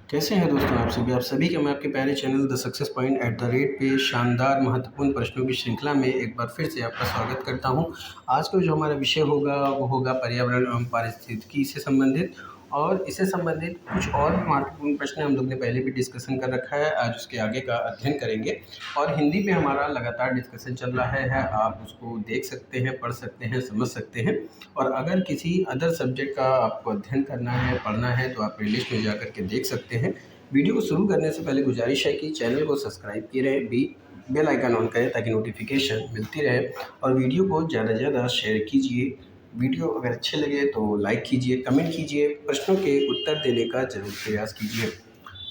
कैसे हैं दोस्तों आप सभी का मैं आपके प्यारे channel the success point at the rate पे शानदार महत्वपूर्ण प्रश्नों की श्रृंखला में एक बार फिर से आपका स्वागत करता हूं। आज का जो हमारा विषय होगा वो होगा पर्यावरण एवं पारिस्थितिकी से संबंधित, और इससे संबंधित कुछ और भी महत्वपूर्ण प्रश्न हम लोग ने पहले भी डिस्कशन कर रखा है। आज उसके आगे का अध्ययन करेंगे और हिंदी में हमारा लगातार डिस्कशन चल रहा है। आप उसको देख सकते हैं, पढ़ सकते हैं, समझ सकते हैं। और अगर किसी अदर सब्जेक्ट का आपको अध्ययन करना है, पढ़ना है, तो आप प्लेलिस्ट में जा कर के देख सकते हैं। वीडियो को शुरू करने से पहले गुजारिश है कि चैनल को सब्सक्राइब किए रहें, बेल आइकन ऑन करें ताकि नोटिफिकेशन मिलती रहे, और वीडियो को ज़्यादा से ज़्यादा शेयर कीजिए। वीडियो अगर अच्छे लगे तो लाइक कीजिए, कमेंट कीजिए, प्रश्नों के उत्तर देने का ज़रूर प्रयास कीजिए।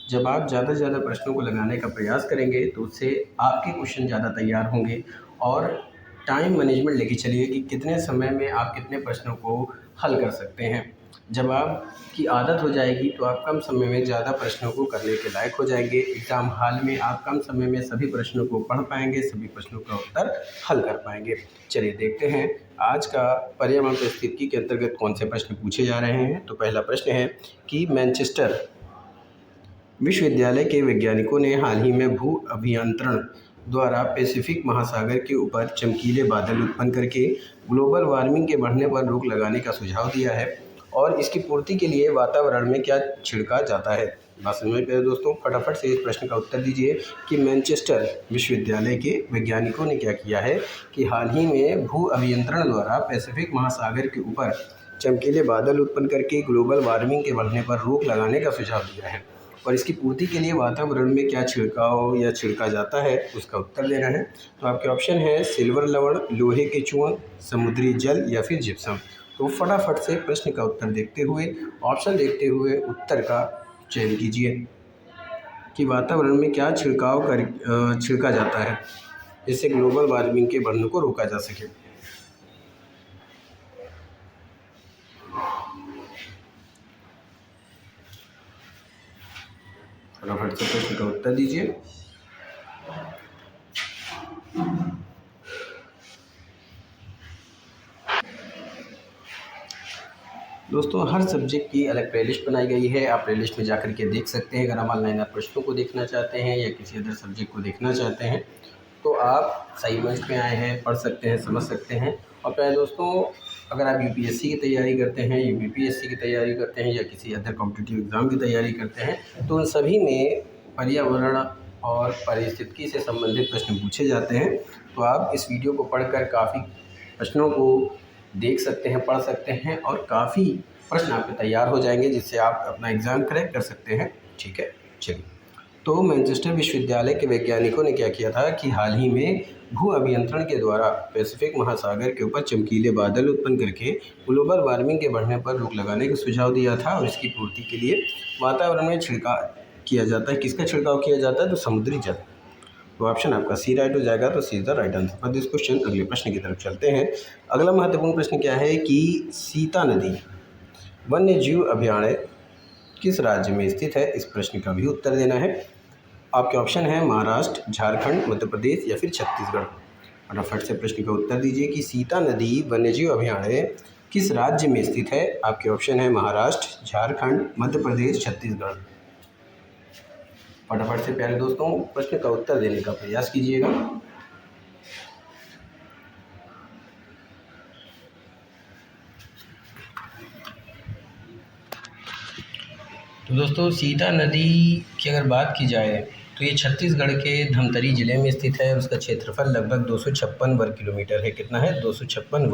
जब आप ज़्यादा से ज़्यादा प्रश्नों को लगाने का प्रयास करेंगे तो उससे आपके क्वेश्चन ज़्यादा तैयार होंगे। और टाइम मैनेजमेंट लेके चलिए कि कितने समय में आप कितने प्रश्नों को हल कर सकते हैं। जब आपकी आदत हो जाएगी तो आप कम समय में ज़्यादा प्रश्नों को करने के लायक हो जाएंगे। एग्ज़ाम हॉल में आप कम समय में सभी प्रश्नों को पढ़ पाएंगे, सभी प्रश्नों का उत्तर हल कर पाएंगे। चलिए देखते हैं आज का पर्यावरण परिस्थितिकी के अंतर्गत कौन से प्रश्न पूछे जा रहे हैं। तो पहला प्रश्न है कि मैनचेस्टर विश्वविद्यालय के वैज्ञानिकों ने हाल ही में भू अभियंत्रण द्वारा पैसिफिक महासागर के ऊपर चमकीले बादल उत्पन्न करके ग्लोबल वार्मिंग के बढ़ने पर रोक लगाने का सुझाव दिया है, और इसकी पूर्ति के लिए वातावरण में क्या छिड़का जाता है। बात समझ में पहले दोस्तों फटाफट से इस प्रश्न का उत्तर दीजिए कि मैनचेस्टर विश्वविद्यालय के वैज्ञानिकों ने क्या किया है कि हाल ही में भू अभियंत्रण द्वारा पैसिफिक महासागर के ऊपर चमकीले बादल उत्पन्न करके ग्लोबल वार्मिंग के बढ़ने पर रोक लगाने का सुझाव दिया है, और इसकी पूर्ति के लिए वातावरण में क्या छिड़काव या छिड़का जाता है उसका उत्तर देना है। तो आपके ऑप्शन है सिल्वर लवण, लोहे के चूर्ण, समुद्री जल या फिर जिप्सम। तो फटाफट से प्रश्न का उत्तर देखते हुए, ऑप्शन देखते हुए उत्तर का चयन कीजिए कि वातावरण में क्या छिड़का जाता है जिससे ग्लोबल वार्मिंग के बढ़ने को रोका जा सके। फटाफट से प्रश्न का उत्तर दीजिए। दोस्तों हर सब्जेक्ट की अलग प्लेलिस्ट बनाई गई है, आप प्लेलिस्ट में जाकर के देख सकते हैं। अगर आप ऑनलाइन प्रश्नों को देखना चाहते हैं या किसी अदर सब्जेक्ट को देखना चाहते हैं तो आप सही मंच पे आए हैं, पढ़ सकते हैं, समझ सकते हैं। और प्यारे दोस्तों, अगर आप यूपीएससी की तैयारी करते हैं या बीपीएससी की तैयारी करते हैं या किसी अदर कॉम्पिटिटिव एग्ज़ाम की तैयारी करते हैं तो उन सभी में पर्यावरण और पारिस्थितिकी से संबंधित प्रश्न पूछे जाते हैं। तो आप इस वीडियो को पढ़कर काफ़ी प्रश्नों को देख सकते हैं, पढ़ सकते हैं, और काफ़ी प्रश्न आपके तैयार हो जाएंगे जिससे आप अपना एग्ज़ाम क्रैक कर सकते हैं। ठीक है, चलिए। तो मैनचेस्टर विश्वविद्यालय के वैज्ञानिकों ने क्या किया था कि हाल ही में भू अभियंत्रण के द्वारा पैसिफिक महासागर के ऊपर चमकीले बादल उत्पन्न करके ग्लोबल वार्मिंग के बढ़ने पर रोक लगाने का सुझाव दिया था, और इसकी पूर्ति के लिए वातावरण में छिड़काव किया जाता है। किसका छिड़काव किया जाता है? तो समुद्री जल। तो ऑप्शन आपका सी राइट हो जाएगा। तो C is the right answer for this question. अगले प्रश्न की तरफ चलते हैं। अगला महत्वपूर्ण प्रश्न क्या है कि सीता नदी वन्य जीव अभयारण्य किस राज्य में स्थित है? इस प्रश्न का भी उत्तर देना है। आपके ऑप्शन है महाराष्ट्र, झारखंड, मध्य प्रदेश या फिर छत्तीसगढ़। फटाफट से प्रश्न का उत्तर दीजिए कि सीता नदी वन्यजीव अभयारण्य किस राज्य में स्थित है। आपके ऑप्शन है महाराष्ट्र, झारखंड, मध्य प्रदेश, छत्तीसगढ़। फटाफट से प्यारे दोस्तों प्रश्न का उत्तर देने का प्रयास कीजिएगा। तो दोस्तों सीता नदी की अगर बात की जाए तो ये छत्तीसगढ़ के धमतरी ज़िले में स्थित है। उसका क्षेत्रफल लगभग 256 वर्ग किलोमीटर है। कितना है? 256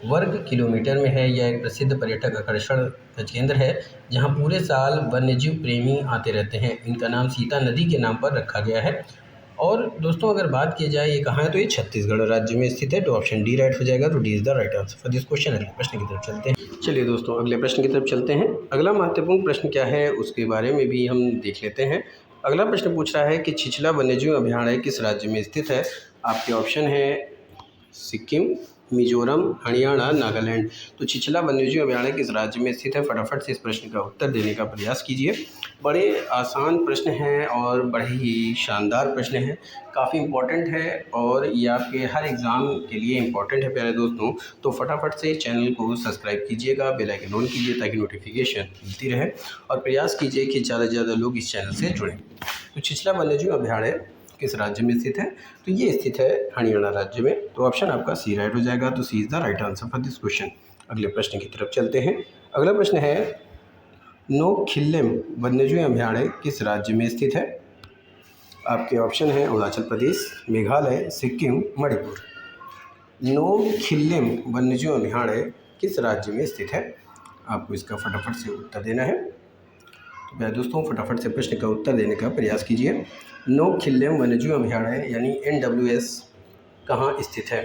वर्ग किलोमीटर में है। यह एक प्रसिद्ध पर्यटक आकर्षण का केंद्र है जहां पूरे साल वन्यजीव प्रेमी आते रहते हैं। इनका नाम सीता नदी के नाम पर रखा गया है। और दोस्तों अगर बात की जाए ये कहाँ है, तो ये छत्तीसगढ़ राज्य में स्थित है। तो ऑप्शन डी राइट हो जाएगा। तो D is the right answer for this question. अगले प्रश्न की तरफ चलते हैं। चलिए दोस्तों अगले प्रश्न की तरफ चलते हैं। अगला महत्वपूर्ण प्रश्न क्या है उसके बारे में भी हम देख लेते हैं। अगला प्रश्न पूछ रहा है कि छिछला वन्यजीव अभयारण्य किस राज्य में स्थित है। आपके ऑप्शन है सिक्किम, मिजोरम, हरियाणा, नागालैंड। तो छिछला वन्यजीव अभयारण्य किस राज्य में स्थित है? फटाफट से इस प्रश्न का उत्तर देने का प्रयास कीजिए। बड़े आसान प्रश्न हैं और बड़े ही शानदार प्रश्न हैं, काफ़ी इम्पोर्टेंट है और ये आपके हर एग्ज़ाम के लिए इम्पोर्टेंट है प्यारे दोस्तों। तो फटाफट से चैनल को सब्सक्राइब कीजिएगा, बेल आइकन ऑन कीजिए ताकि नोटिफिकेशन मिलती रहे और प्रयास कीजिए कि ज़्यादा से ज़्यादा लोग इस चैनल से जुड़ें। तो छिछला वन्यजीव अभयारण्य किस राज्य में स्थित है? तो ये स्थित है हरियाणा राज्य में। तो ऑप्शन आपका सी राइट हो जाएगा। तो C is the right answer for this question. अगले प्रश्न की तरफ चलते हैं। अगला प्रश्न है नोखिल्लिम वन्यजीव अभयारण्य किस राज्य में स्थित है? आपके ऑप्शन हैं अरुणाचल प्रदेश, मेघालय, सिक्किम, मणिपुर। नोखिल्लिम वन्यजीव अभयारण्य किस राज्य में स्थित है? आपको इसका फटाफट से उत्तर देना है। तो प्यारे दोस्तों फटाफट से प्रश्न का उत्तर देने का प्रयास कीजिए। नोखिल्लिम वन्यजीव अभयारण्य यानी NWS कहाँ स्थित है?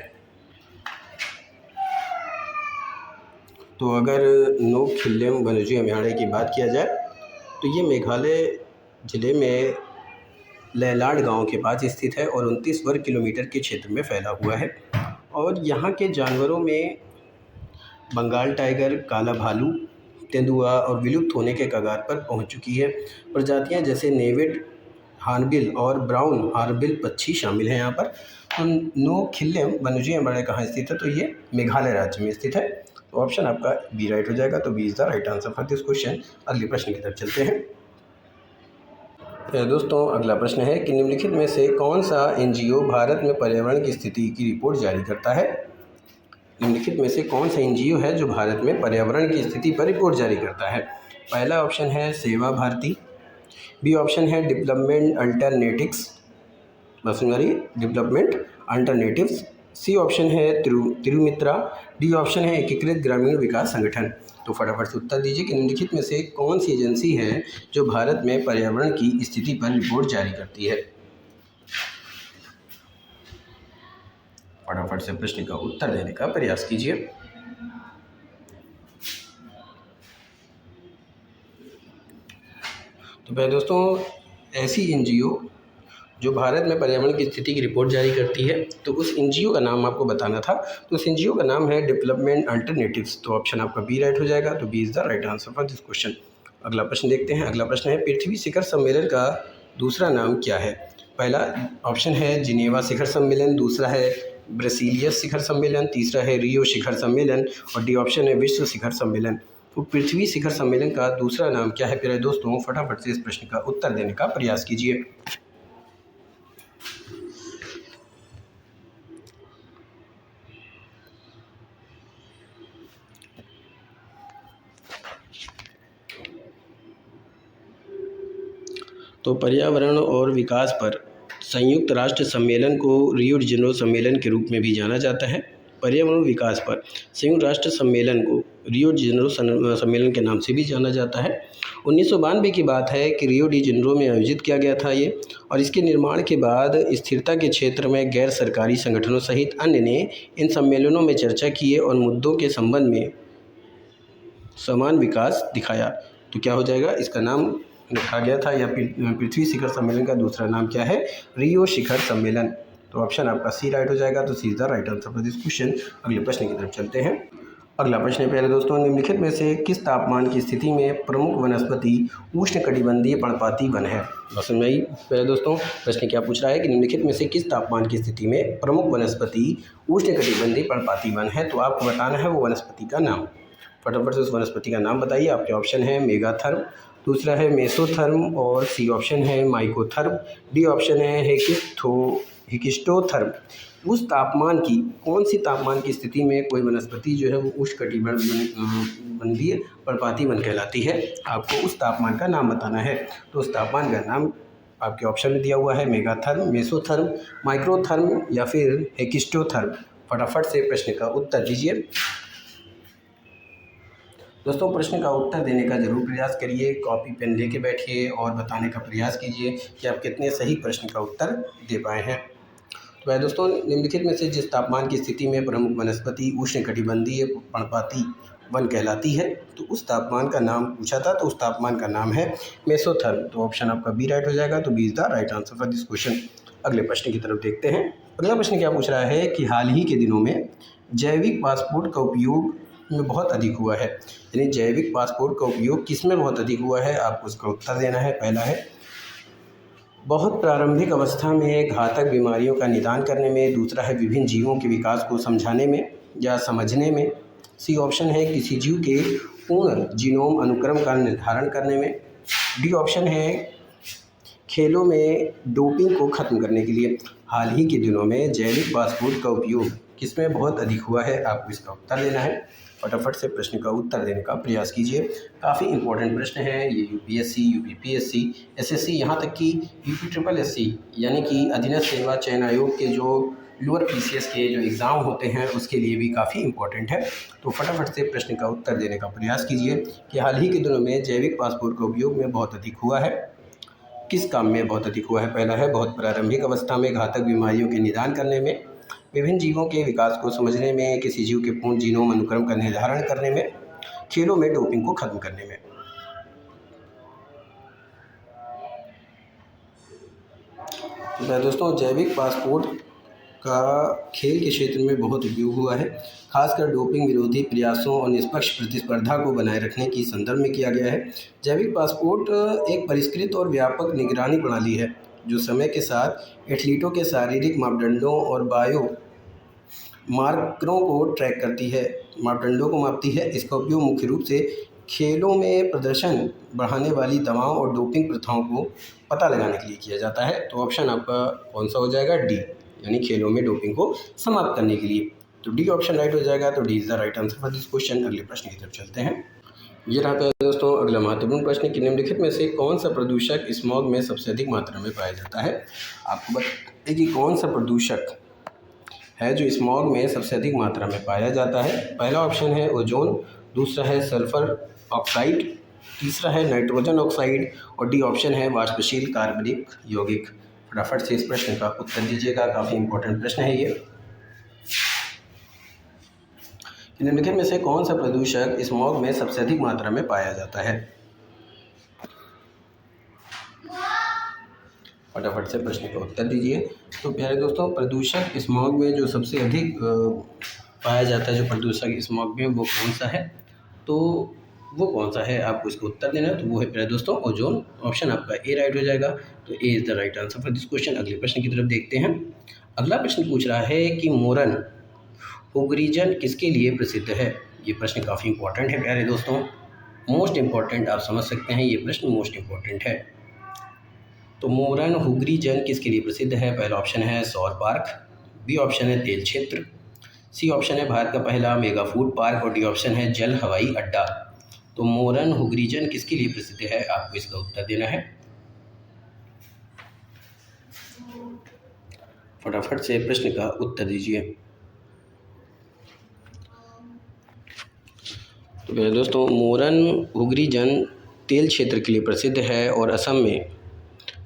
तो अगर नोखिल्लिम वन्यजीव अभयारण्य की बात किया जाए तो ये मेघालय ज़िले में लैलाड गांव के पास स्थित है और 29 वर्ग किलोमीटर के क्षेत्र में फैला हुआ है। और यहाँ के जानवरों में बंगाल टाइगर, काला भालू, तेंदुआ और विलुप्त होने के कगार पर पहुँच चुकी है। प्रजातियाँ जैसे नेविड, हार्नबिल और ब्राउन हार्नबिल पक्षी शामिल हैं यहाँ पर। तो नोखिल्लिम वन्यजीव अभयारण्य कहाँ स्थित है? तो ये मेघालय राज्य में स्थित है। तो ऑप्शन आपका बी राइट हो जाएगा। तो B is the right answer for this question. अगले प्रश्न की तरफ चलते हैं। तो दोस्तों अगला प्रश्न है कि निम्नलिखित में से कौन सा NGO भारत में पर्यावरण की स्थिति की रिपोर्ट जारी करता है? निम्नलिखित में से कौन सा NGO है जो भारत में पर्यावरण की स्थिति पर रिपोर्ट जारी करता है? पहला ऑप्शन है सेवा भारती, बी ऑप्शन है डेवलपमेंट अल्टरनेटिव्स, सी ऑप्शन है तिरुमित्रा, डी ऑप्शन है एकीकृत ग्रामीण विकास संगठन। तो फटाफट से उत्तर दीजिए कि निम्नलिखित में से कौन सी एजेंसी है जो भारत में पर्यावरण की स्थिति पर रिपोर्ट जारी करती है? फटाफट से प्रश्न का उत्तर देने का प्रयास कीजिए। तो भाई दोस्तों ऐसी NGO जो भारत में पर्यावरण की स्थिति की रिपोर्ट जारी करती है, तो उस NGO का नाम आपको बताना था। तो उस NGO का नाम है डेवलपमेंट अल्टरनेटिव्स। तो ऑप्शन आपका बी राइट हो जाएगा। तो B is the right answer for this question. अगला प्रश्न देखते हैं। अगला प्रश्न है पृथ्वी शिखर सम्मेलन का दूसरा नाम क्या है? पहला ऑप्शन है जिनेवा शिखर सम्मेलन, दूसरा है ब्रसीलियस शिखर सम्मेलन, तीसरा है रियो शिखर सम्मेलन और डी ऑप्शन है विश्व शिखर सम्मेलन। तो पृथ्वी शिखर सम्मेलन का दूसरा नाम क्या है प्यारे दोस्तों? फटाफट से इस प्रश्न का उत्तर देने का प्रयास कीजिए। तो पर्यावरण और विकास पर संयुक्त राष्ट्र सम्मेलन को रियो डी जेनेरो सम्मेलन के रूप में भी जाना जाता है। पर्यावरण विकास पर संयुक्त राष्ट्र सम्मेलन को रियो डी जेनेरो सम्मेलन के नाम से भी जाना जाता है। 1992 की बात है कि रियो डी जेनेरो में आयोजित किया गया था ये, और इसके निर्माण के बाद स्थिरता के क्षेत्र में गैर सरकारी संगठनों सहित अन्य ने इन सम्मेलनों में चर्चा किए और मुद्दों के संबंध में समान विकास दिखाया। तो क्या हो जाएगा? इसका नाम रखा गया था या पृथ्वी शिखर सम्मेलन का दूसरा नाम क्या है? रियो शिखर सम्मेलन। तो ऑप्शन आपका सी राइट हो जाएगा। तो C is the right answer for this question. अगले प्रश्न की तरफ चलते हैं। अगला प्रश्न है प्यारे दोस्तों, निम्नलिखित में से किस तापमान की स्थिति में प्रमुख वनस्पति उष्णकटिबंधीय पर्णपाती वन है? समझ में आई प्यारे दोस्तों? प्रश्न क्या पूछ रहा है कि निम्नलिखित में से किस तापमान की स्थिति में प्रमुख वनस्पति उष्णकटिबंधीय पर्णपाती वन है? तो आपको बताना है वो वनस्पति का नाम। फटाफट से उस वनस्पति का नाम बताइए। आपके ऑप्शन है मेगाथर्म, दूसरा है मेसोथर्म और सी ऑप्शन है माइकोथर्म, डी ऑप्शन है हिकिस्टोथर्म। उस तापमान की कौन सी तापमान की स्थिति में कोई वनस्पति जो है वो उष्णकटिबंधीय पर्णपाती वन कहलाती है? आपको उस तापमान का नाम बताना है। तो उस तापमान का नाम आपके ऑप्शन में दिया हुआ है मेगाथर्म, मेसोथर्म, माइक्रोथर्म या फिर हिकिस्टोथर्म। फटाफट से प्रश्न का उत्तर दीजिए। दोस्तों प्रश्न का उत्तर देने का जरूर प्रयास करिए, कॉपी पेन लेके बैठिए और बताने का प्रयास कीजिए कि आप कितने सही प्रश्न का उत्तर दे पाए हैं। तो भाई दोस्तों, निम्नलिखित में से जिस तापमान की स्थिति में प्रमुख वनस्पति उष्णकटिबंधीय पर्णपाती वन कहलाती है, तो उस तापमान का नाम पूछा था, तो उस तापमान का नाम है मेसोथर्म। तो ऑप्शन आपका बी राइट हो जाएगा। तो B is the right answer for this question. अगले प्रश्न की तरफ देखते हैं। अगला प्रश्न क्या पूछ रहा है कि हाल ही के दिनों में जैविक पासपोर्ट का उपयोग में बहुत अधिक हुआ है, यानी जैविक पासपोर्ट का उपयोग किस में बहुत अधिक हुआ है, आपको उसका उत्तर देना है। पहला है बहुत प्रारंभिक अवस्था में घातक बीमारियों का निदान करने में, दूसरा है विभिन्न जीवों के विकास को समझाने में या समझने में, सी ऑप्शन है किसी जीव के पूर्ण जीनोम अनुक्रम का निर्धारण करने में, डी ऑप्शन है खेलों में डोपिंग को खत्म करने के लिए। हाल ही के दिनों में जैविक पासपोर्ट का उपयोग किसमें बहुत अधिक हुआ है, आपको इसका उत्तर देना है। फटाफट से प्रश्न का उत्तर देने का प्रयास कीजिए। काफ़ी इंपॉर्टेंट प्रश्न है ये, यूपीएससी, यूपीपीएससी, एसएससी, यहाँ तक कि यूपी यानी कि अधीनस्थ सेवा चयन आयोग के जो लोअर पीसीएस के जो एग्ज़ाम होते हैं उसके लिए भी काफ़ी इंपॉर्टेंट है। तो फटाफट से प्रश्न का उत्तर देने का प्रयास कीजिए कि हाल ही के दिनों में जैविक पासपोर्ट का उपयोग में बहुत अधिक हुआ है, किस काम में बहुत अधिक हुआ है। पहला है बहुत प्रारंभिक अवस्था में घातक बीमारियों के निदान करने में, विभिन्न जीवों के विकास को समझने में, किसी जीव के पूर्ण जीनोम अनुक्रम का निर्धारण करने में, खेलों में डोपिंग को खत्म करने में। तो दोस्तों जैविक पासपोर्ट का खेल के क्षेत्र में बहुत उपयोग हुआ है, खासकर डोपिंग विरोधी प्रयासों और निष्पक्ष प्रतिस्पर्धा को बनाए रखने की संदर्भ में किया गया है। जैविक पासपोर्ट एक परिष्कृत और व्यापक निगरानी प्रणाली है जो समय के साथ एथलीटों के शारीरिक मापदंडों और बायो मार्करों को ट्रैक करती है, मापदंडों को मापती है। इसका उपयोग मुख्य रूप से खेलों में प्रदर्शन बढ़ाने वाली दवाओं और डोपिंग प्रथाओं को पता लगाने के लिए किया जाता है। तो ऑप्शन आपका कौन सा हो जाएगा, डी, यानी खेलों में डोपिंग को समाप्त करने के लिए। तो डी ऑप्शन राइट हो जाएगा। तो D is the right answer for this question. अगले प्रश्न की तरफ चलते हैं। ये रहा है दोस्तों अगला महत्वपूर्ण प्रश्न कि निम्नलिखित में से कौन सा प्रदूषक स्मॉग में सबसे अधिक मात्रा में पाया जाता है। आपको बताइए कि कौन सा प्रदूषक है जो स्मॉग में सबसे अधिक मात्रा में पाया जाता है। पहला ऑप्शन है ओजोन, दूसरा है सल्फर ऑक्साइड, तीसरा है नाइट्रोजन ऑक्साइड और डी ऑप्शन है वाष्पशील कार्बनिक यौगिक। फटाफट से इस प्रश्न का उत्तर दीजिएगा, काफ़ी इंपॉर्टेंट प्रश्न है ये। निम्नलिखित में से कौन सा प्रदूषक स्मॉग में सबसे अधिक मात्रा में पाया जाता है। फटाफट से प्रश्न का उत्तर दीजिए। तो प्यारे दोस्तों प्रदूषक स्मॉग में जो सबसे अधिक पाया जाता है, जो प्रदूषक स्मॉग में वो कौन सा है, तो वो कौन सा है आपको इसका उत्तर देना है। तो वो है प्यारे दोस्तों ओजोन। ऑप्शन आपका ए राइट हो जाएगा। तो A is the right answer for this question. अगले प्रश्न की तरफ देखते हैं। अगला प्रश्न पूछ रहा है कि मोरन हुगरीजन किसके लिए प्रसिद्ध है। ये प्रश्न काफ़ी इंपॉर्टेंट है प्यारे दोस्तों, मोस्ट इम्पॉर्टेंट, आप समझ सकते हैं ये प्रश्न मोस्ट इम्पॉर्टेंट है। तो मोरन हुगरीजन किसके लिए प्रसिद्ध है। पहला ऑप्शन है सौर पार्क, बी ऑप्शन है तेल क्षेत्र, सी ऑप्शन है भारत का पहला मेगा फूड पार्क और डी ऑप्शन है जल हवाई अड्डा। तो मोरन हुगरीजन किसके लिए प्रसिद्ध है, आपको इसका उत्तर देना है। फटाफट से प्रश्न का उत्तर दीजिए। तो दोस्तों मोरन हुगरीजन तेल क्षेत्र के लिए प्रसिद्ध है और असम में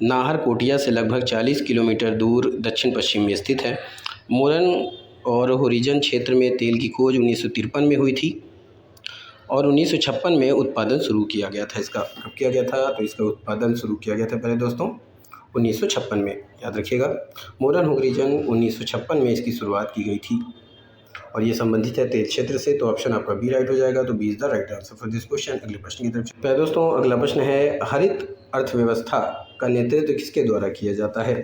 नाहरकोटिया से लगभग 40 किलोमीटर दूर दक्षिण पश्चिम में स्थित है। मोरन और हुगरीजन क्षेत्र में तेल की खोज 1953 में हुई थी और 1956 में उत्पादन शुरू किया गया था। इसका कब किया गया था, तो इसका उत्पादन शुरू किया गया था पहले दोस्तों 1956 में, याद रखिएगा। मोरन हुगरीजन 1956 में इसकी शुरुआत की गई थी और ये संबंधित है तेल क्षेत्र से। तो ऑप्शन आपका बी राइट हो जाएगा। तो B is the right answer for this question. अगले प्रश्न की तरफ पहले दोस्तों अगला प्रश्न है हरित अर्थव्यवस्था का नेतृत्व किसके द्वारा किया जाता है।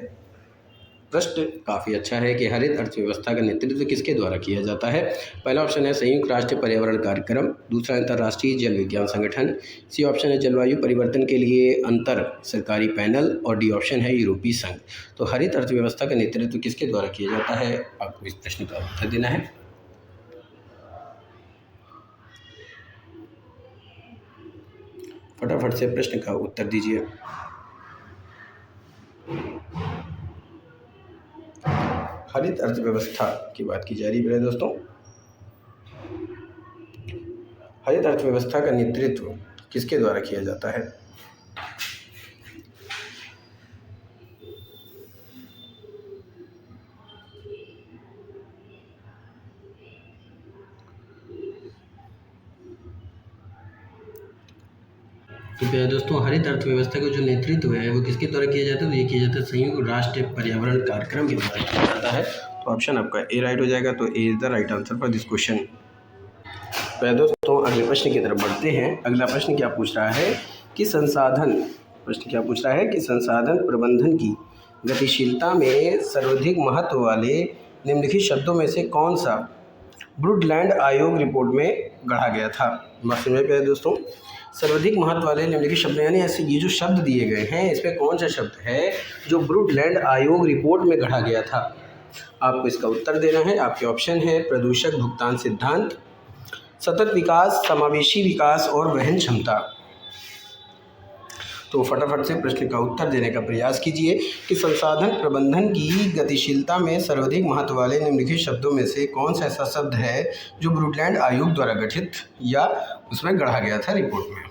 प्रश्न काफ़ी अच्छा है कि हरित अर्थव्यवस्था का नेतृत्व किसके द्वारा किया जाता है। पहला ऑप्शन है संयुक्त राष्ट्र पर्यावरण कार्यक्रम, दूसरा अंतर्राष्ट्रीय जल विज्ञान संगठन, सी ऑप्शन है जलवायु परिवर्तन के लिए अंतर सरकारी पैनल और डी ऑप्शन है यूरोपीय संघ। तो हरित अर्थव्यवस्था का नेतृत्व किसके द्वारा किया जाता है, आपको इस प्रश्न का उत्तर देना है। फटाफट से प्रश्न का उत्तर दीजिए। हरित अर्थव्यवस्था की बात की जा रही है दोस्तों। हरित अर्थव्यवस्था का नेतृत्व किसके द्वारा किया जाता है। तो प्यारे दोस्तों हरित अर्थव्यवस्था का जो नेतृत्व है वो किसके द्वारा किया जाता है, तो ये किया जाता है संयुक्त राष्ट्र पर्यावरण कार्यक्रम के द्वारा किया जाता है। तो ऑप्शन आपका ए राइट हो जाएगा। तो A is the right answer for this question. तो दोस्तों अगले प्रश्न की तरफ बढ़ते हैं। अगला प्रश्न क्या पूछ रहा है कि संसाधन प्रबंधन की गतिशीलता में सर्वाधिक महत्व वाले निम्नलिखित शब्दों में से कौन सा ब्रुडलैंड आयोग रिपोर्ट में गढ़ा गया था। बात समझ में आया दोस्तों। सर्वाधिक महत्व वाले निम्नलिखित शब्द यानी ऐसे ये जो शब्द दिए गए हैं इसमें कौन सा शब्द है जो ब्रुडलैंड आयोग रिपोर्ट में गढ़ा गया था। आपको इसका उत्तर देना है। आपके ऑप्शन है प्रदूषक भुगतान सिद्धांत, सतत विकास, समावेशी विकास और वहन क्षमता। तो फटाफट से प्रश्न का उत्तर देने का प्रयास कीजिए कि संसाधन प्रबंधन की गतिशीलता में सर्वाधिक महत्व वाले निम्नलिखित शब्दों में से कौन सा ऐसा शब्द है जो ब्रुडलैंड आयोग द्वारा गठित या उसमें गढ़ा गया था रिपोर्ट में।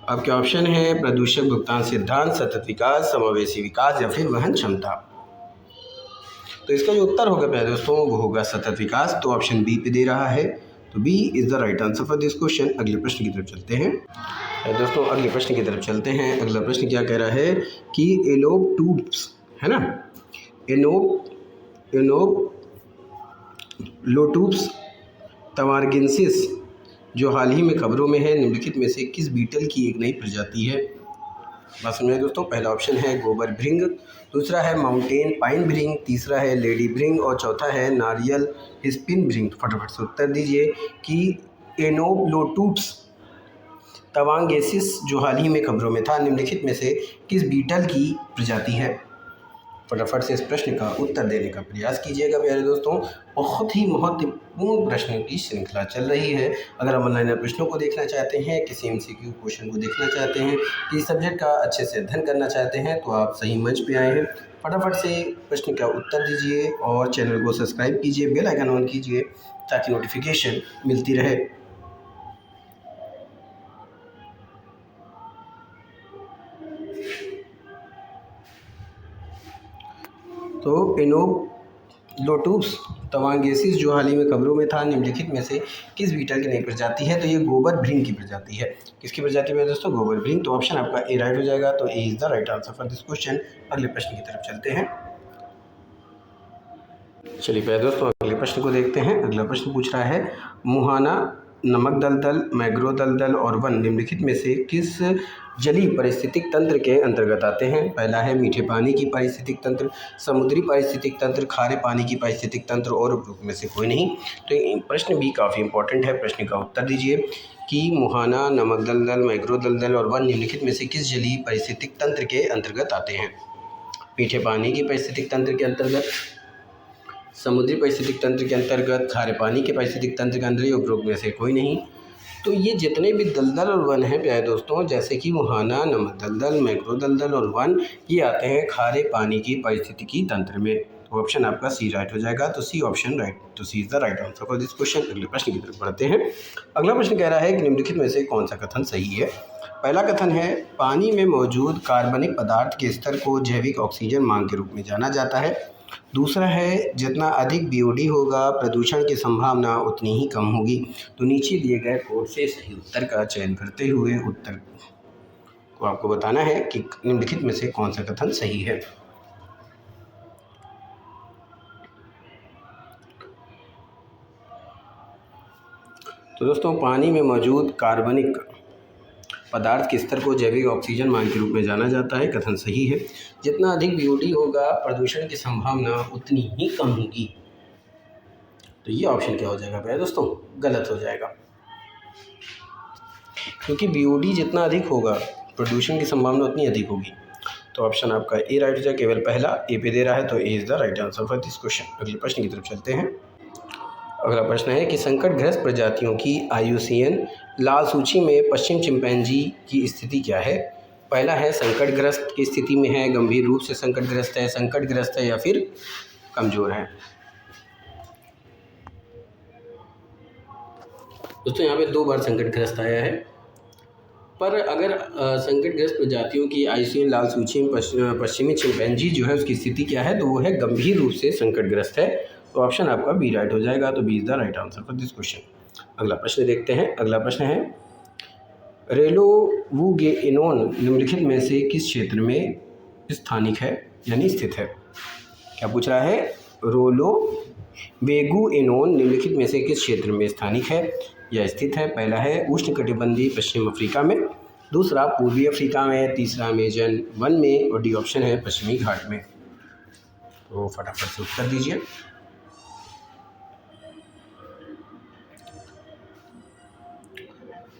आपके ऑप्शन है प्रदूषक भुगतान सिद्धांत, सतत विकास, समावेशी विकास या फिर वहन क्षमता। तो इसका जो उत्तर होगा प्यारे दोस्तों वो होगा सतत विकास। तो ऑप्शन बी पे दे रहा है, तो B is the right answer for this question. अगले प्रश्न की तरफ चलते हैं। दोस्तों अगले प्रश्न की तरफ चलते हैं। अगला प्रश्न क्या कह रहा है कि एनोलोटूब्स है ना, एनोलोटूब्स तवारगिंसिस जो हाल ही में खबरों में है निम्नलिखित में से किस बीटल की एक नई प्रजाति है। बात समझे दोस्तों। पहला ऑप्शन है गोबर भृंग, दूसरा है माउंटेन पाइन भृंग, तीसरा है लेडी भृंग और चौथा है नारियल हिस्पिन भृंग। फटाफट से उत्तर दीजिए कि एनोलोटूब्स तवांगेसिस जो हाल ही में खबरों में था निम्नलिखित में से किस बीटल की प्रजाति है। फटाफट से इस प्रश्न का उत्तर देने का प्रयास कीजिएगा प्यारे दोस्तों। बहुत ही महत्वपूर्ण प्रश्नों की श्रृंखला चल रही है। अगर आप ऑनलाइन प्रश्नों को देखना चाहते हैं, किसी MCQ क्वेश्चन को देखना चाहते हैं, किसी सब्जेक्ट का अच्छे से अध्ययन करना चाहते हैं तो आप सही मंच पे आए हैं। फटाफट से प्रश्न का उत्तर दीजिए और चैनल को सब्सक्राइब कीजिए, बेल आइकन ऑन कीजिए ताकि नोटिफिकेशन मिलती रहे। तो एनोलोटूब्स तवांगेसिस जो हाल ही में खबरों में था निम्नलिखित में से किस बीटल की नई प्रजाति है। तो ये गोबर भृंग की प्रजाति है। किसकी प्रजाति में दोस्तों? गोबर भृंग। तो ऑप्शन आपका ए राइट हो जाएगा। तो A is the right answer for this question. अगले प्रश्न की तरफ चलते हैं। चलिए प्यारे दोस्तों अगले प्रश्न को देखते हैं। अगला प्रश्न पूछ रहा है मुहाना, नमक दलदल, मैंग्रोव दलदल और वन निम्नलिखित में से किस जलीय पारिस्थितिक तंत्र के अंतर्गत आते हैं। पहला है मीठे पानी की पारिस्थितिक तंत्र, समुद्री पारिस्थितिक तंत्र, खारे पानी की पारिस्थितिक तंत्र और उपरोक्त में से कोई नहीं। तो ये प्रश्न भी काफ़ी इंपॉर्टेंट है। प्रश्न का उत्तर दीजिए कि मुहाना, नमक दलदल, मैंग्रोव दलदल और वन निम्नलिखित में से किस जलीय पारिस्थितिक तंत्र के अंतर्गत आते हैं। मीठे पानी की पारिस्थितिक तंत्र के अंतर्गत, समुद्री पारिस्थितिक तंत्र के अंतर्गत, खारे पानी के पारिस्थितिक तंत्र के अंदर, उपरोक्त में से कोई नहीं। तो ये जितने भी दलदल और वन हैं प्यारे दोस्तों, जैसे कि मुहाना, नमक दलदल, मैंग्रोव दलदल और वन, ये आते हैं खारे पानी की पारिस्थितिकी तंत्र में। तो ऑप्शन आपका सी राइट हो जाएगा। तो सी ऑप्शन राइट, तो C is the right answer for this question. अगले प्रश्न की तरफ बढ़ते हैं। अगला प्रश्न कह रहा है कि निम्नलिखित में से कौन सा कथन सही है। पहला कथन है पानी में मौजूद कार्बनिक पदार्थ के स्तर को जैविक ऑक्सीजन मांग के रूप में जाना जाता है। दूसरा है जितना अधिक BOD होगा प्रदूषण की संभावना उतनी ही कम होगी। तो नीचे दिए गए कोड से सही उत्तर का चयन करते हुए उत्तर को आपको बताना है कि निम्नलिखित में से कौन सा कथन सही है। तो दोस्तों पानी में मौजूद कार्बनिक पदार्थ के स्तर को जैविक ऑक्सीजन मान के रूप में जाना जाता है, कथन सही है। जितना अधिक BOD होगा प्रदूषण की संभावना उतनी ही कम होगी। तो ये ऑप्शन क्या हो जाएगा भाई दोस्तों? गलत हो जाएगा, क्योंकि BOD जितना अधिक होगा प्रदूषण की संभावना उतनी अधिक होगी। तो ऑप्शन आपका ए राइट हो जाएगा। केवल पहला ए पे दे रहा है, तो A is the right answer for this question. अगले प्रश्न की तरफ चलते हैं। अगला प्रश्न है कि संकटग्रस्त प्रजातियों की IUCN लाल सूची में पश्चिम चिंपैंजी की स्थिति क्या है। पहला है संकटग्रस्त की स्थिति में है, गंभीर रूप से संकटग्रस्त है या फिर कमज़ोर है। दोस्तों यहाँ पे 2 बार संकटग्रस्त आया है, पर अगर संकटग्रस्त प्रजातियों की IUCN लाल सूची में पश्चिमी चिंपैंजी जो है उसकी स्थिति क्या है, तो वो है गंभीर रूप से संकटग्रस्त है। तो ऑप्शन आपका बी राइट हो जाएगा। तो B is the right answer for this question. अगला प्रश्न देखते हैं। अगला प्रश्न है रेलोवुगेनोन निम्नलिखित में से किस क्षेत्र में स्थानिक है यानी स्थित है। क्या पूछ रहा है? रोलो वेगुएनोन निम्नलिखित में से किस क्षेत्र में स्थानिक है या स्थित है? पहला है उष्णकटिबंधीय पश्चिम अफ्रीका में, दूसरा पूर्वी अफ्रीका में, तीसरा अमेजन वन में और डी ऑप्शन है पश्चिमी घाट में। तो फटाफट से उत्तर दीजिए।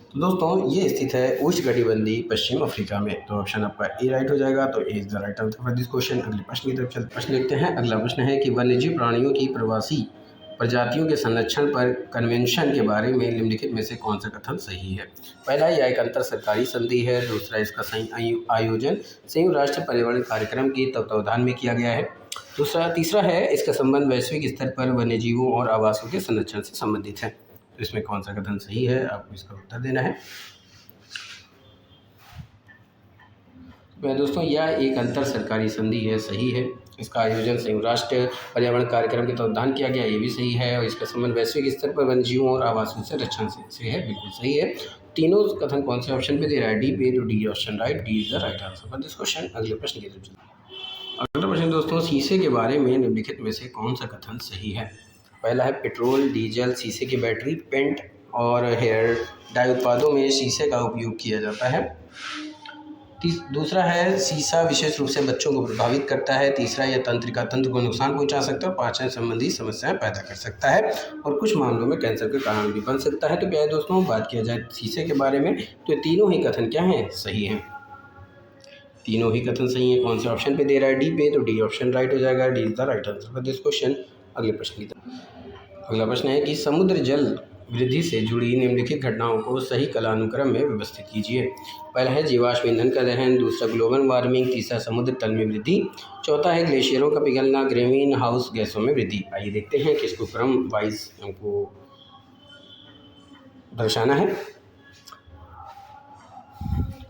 तो दोस्तों ये स्थित है उष्णकटिबंधीय पश्चिम अफ्रीका में। तो ऑप्शन आपका ए राइट हो जाएगा। तो A is the right answer for this question. अगले प्रश्न की तरफ चलते प्रश्न देखते हैं। अगला प्रश्न है कि वन्यजीव प्राणियों की प्रवासी प्रजातियों के संरक्षण पर कन्वेंशन के बारे में निम्नलिखित में से कौन सा कथन सही है? पहला, यह एक अंतर सरकारी संधि है। दूसरा, इसका आयोजन संयुक्त राष्ट्र पर्यावरण कार्यक्रम के तत्वावधान में किया गया है। तीसरा है इसका संबंध वैश्विक स्तर पर वन्यजीवों और आवासों के संरक्षण से संबंधित है। तो इसमें कौन सा कथन सही है? आपको इसका उत्तर देना है। दोस्तों यह एक अंतर सरकारी संधि है, सही है। इसका आयोजन संयुक्त राष्ट्र पर्यावरण कार्यक्रम के तत्वावधान किया गया, ये भी सही है। और इसका संबंध वैश्विक स्तर पर वन्यजीवों और आवासों से रक्षण से है, बिल्कुल सही है। तीनों कथन कौन से ऑप्शन पे दे रहा है? डी पे। तो D option right, D is the right answer for this question. अगले प्रश्न की तरफ चलते हैं। अगला प्रश्न दोस्तों, शीशे के बारे में निम्नलिखित में से कौन सा कथन सही है? पहला है पेट्रोल, डीजल, शीशे की बैटरी, पेंट और हेयर डाई उत्पादों में शीशे का उपयोग किया जाता है। दूसरा है शीशा विशेष रूप से बच्चों को प्रभावित करता है। तीसरा, यह तंत्रिका तंत्र को नुकसान पहुंचा सकता है। और पांचवा, संबंधी समस्याएं पैदा कर सकता है और कुछ मामलों में कैंसर के कारण भी बन सकता है। तो प्यारे दोस्तों, बात किया जाए शीशे के बारे में तो ये तीनों ही कथन क्या हैं? सही हैं। तीनों ही कथन सही है। कौन से ऑप्शन पे दे रहा है? डी पे। तो डी ऑप्शन राइट हो जाएगा, D is the right answer for this question. अगले प्रश्न की तरफ। अगला प्रश्न है कि समुद्र जल वृद्धि से जुड़ी निम्नलिखित घटनाओं को सही कालानुक्रम में व्यवस्थित कीजिए। पहला है जीवाश्म ईंधन का दहन, दूसरा ग्लोबल वार्मिंग, तीसरा समुद्र तल में वृद्धि, चौथा है ग्लेशियरों का पिघलना, ग्रीन हाउस गैसों में वृद्धि। आइए देखते हैं किसको क्रम वाइज हमको दर्शाना है।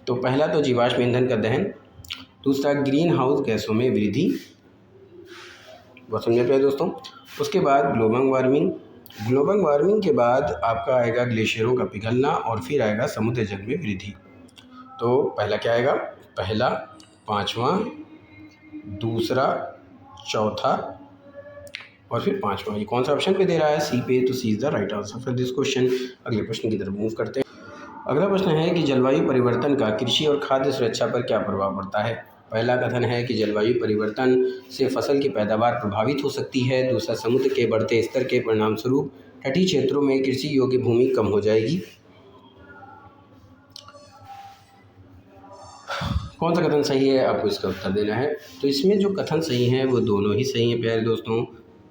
तो पहला तो जीवाश्म ईंधन का दहन, दूसरा ग्रीन हाउस गैसों में वृद्धि, बहुत समझ पे दोस्तों। उसके बाद ग्लोबल वार्मिंग के बाद आपका आएगा ग्लेशियरों का पिघलना और फिर आएगा समुद्र जल में वृद्धि। तो पहला क्या आएगा? पहला, पांचवा, दूसरा, चौथा और फिर पांचवा। ये कौन सा ऑप्शन पे दे रहा है? सी पे। तो C is the right answer for this question. अगले प्रश्न की तरफ मूव करते हैं। अगला प्रश्न है कि जलवायु परिवर्तन का कृषि और खाद्य सुरक्षा पर क्या प्रभाव पड़ता है? पहला कथन है कि जलवायु परिवर्तन से फसल की पैदावार प्रभावित हो सकती है। दूसरा, समुद्र के बढ़ते स्तर के परिणामस्वरूप तटीय क्षेत्रों में कृषि योग्य भूमि कम हो जाएगी। कौन सा कथन सही है? आपको इसका उत्तर देना है। तो इसमें जो कथन सही हैं वो दोनों ही सही हैं प्यारे दोस्तों।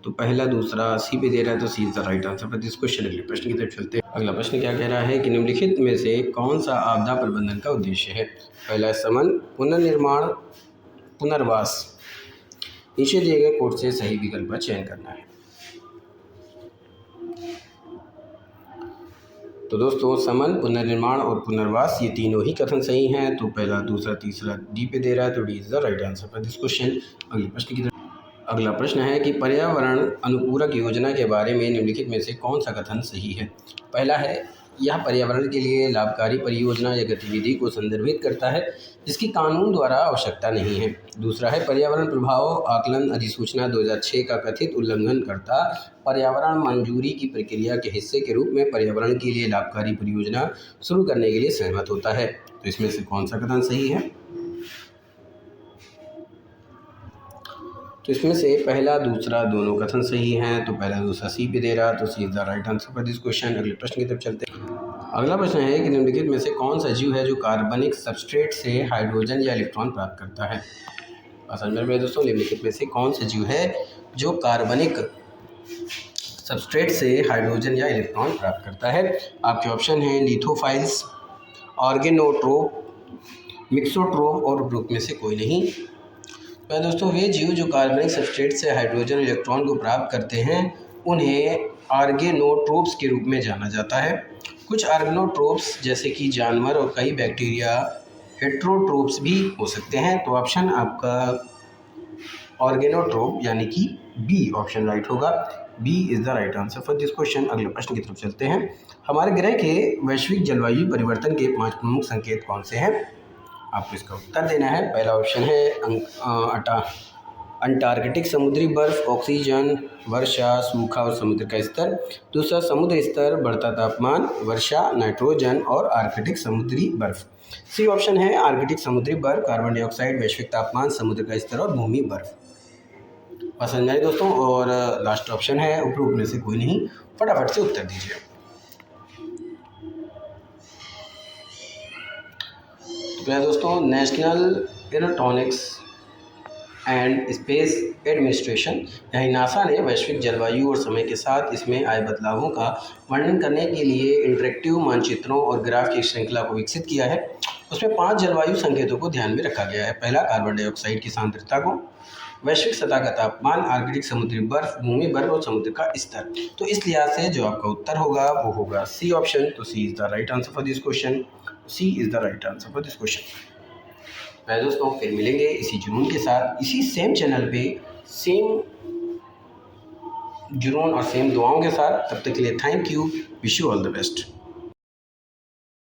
तो पहला, दूसरा सी पे दे रहा है, तो C is the right answer for this question. अगले प्रश्न की तरफ चलते हैं। अगला प्रश्न क्या कह रहा है कि निम्नलिखित में से कौन सा आपदा प्रबंधन का उद्देश्य है? पहला, शमन, पुनर्निर्माण, पुनर्वास। नीचे दिए गए कोड से सही विकल्प का चयन करना है। तो दोस्तों शमन, पुनर्निर्माण और पुनर्वास ये तीनों ही कथन सही हैं। तो पहला, दूसरा, तीसरा डी पे दे रहा है, तो D is the right answer for this question. अगले प्रश्न की तरफ। अगला प्रश्न है कि पर्यावरण अनुपूरक योजना के बारे में निम्नलिखित में से कौन सा कथन सही है? पहला है यह पर्यावरण के लिए लाभकारी परियोजना या गतिविधि को संदर्भित करता है जिसकी कानून द्वारा आवश्यकता नहीं है। दूसरा है पर्यावरण प्रभाव आकलन अधिसूचना 2006 का कथित उल्लंघन करता पर्यावरण मंजूरी की प्रक्रिया के हिस्से के रूप में पर्यावरण के लिए लाभकारी परियोजना शुरू करने के लिए सहमत होता है। तो इसमें से कौन सा कथन सही है? तो इसमें से पहला, दूसरा दोनों कथन सही हैं। तो पहला, दूसरा सी पे दे रहा, तो C is the right answer for this question. अगले प्रश्न की तरफ चलते हैं। अगला प्रश्न है कि निम्नलिखित में से कौन सा जीव है जो कार्बनिक सबस्ट्रेट से हाइड्रोजन या इलेक्ट्रॉन प्राप्त करता है? समझ में दोस्तों, निम्नलिखित में से कौन सा जीव है जो कार्बनिक सबस्ट्रेट से हाइड्रोजन या इलेक्ट्रॉन प्राप्त करता है? आपके ऑप्शन हैं लिथोफाइल्स, ऑर्गेनोट्रोप, मिक्सोट्रोप और उपरोक्त में से कोई नहीं। तो दोस्तों वे जीव जो कार्बनिक सबस्ट्रेट से हाइड्रोजन इलेक्ट्रॉन को प्राप्त करते हैं उन्हें ऑर्गेनोट्रोप्स के रूप में जाना जाता है। कुछ ऑर्गेनोट्रोप्स जैसे कि जानवर और कई बैक्टीरिया हेट्रोट्रोप्स भी हो सकते हैं। तो ऑप्शन आपका ऑर्गेनोट्रोप यानी कि बी ऑप्शन राइट होगा। B is the right answer for this question. अगले प्रश्न की तरफ चलते हैं। हमारे ग्रह के वैश्विक जलवायु परिवर्तन के 5 प्रमुख संकेत कौन से हैं? आपको इसका उत्तर देना है। पहला ऑप्शन है अंटार्कटिक समुद्री बर्फ, ऑक्सीजन, वर्षा, सूखा और समुद्र का स्तर। दूसरा समुद्र स्तर, बढ़ता तापमान, वर्षा, नाइट्रोजन और आर्कटिक समुद्री बर्फ। सी ऑप्शन है आर्कटिक समुद्री बर्फ, कार्बन डाइऑक्साइड, वैश्विक तापमान, समुद्र का स्तर और भूमि बर्फ। पसंद आए दोस्तों। और लास्ट ऑप्शन है उपरोक्त में से कोई नहीं। फटाफट से उत्तर दीजिए। तो क्या दोस्तों, national aeronautics and space administration यानी नासा ने वैश्विक जलवायु और समय के साथ इसमें आए बदलावों का वर्णन करने के लिए इंटरेक्टिव मानचित्रों और ग्राफ की श्रृंखला को विकसित किया है। उसमें 5 जलवायु संकेतों को ध्यान में रखा गया है। पहला, कार्बन डाइऑक्साइड की सांद्रता को, वैश्विक सतह का तापमान, आर्कटिक समुद्री बर्फ, भूमि बर्फ और समुद्र का स्तर। तो इस लिहाज से जो आपका उत्तर होगा वो होगा सी ऑप्शन। तो C is the right answer for this question. C is the right answer for this question. मैं दोस्तों फिर मिलेंगे इसी जुनून के साथ, इसी सेम चैनल पे, सेम जुनून और सेम दुआओं के साथ। तब तक के लिए thank you, wish you all the best.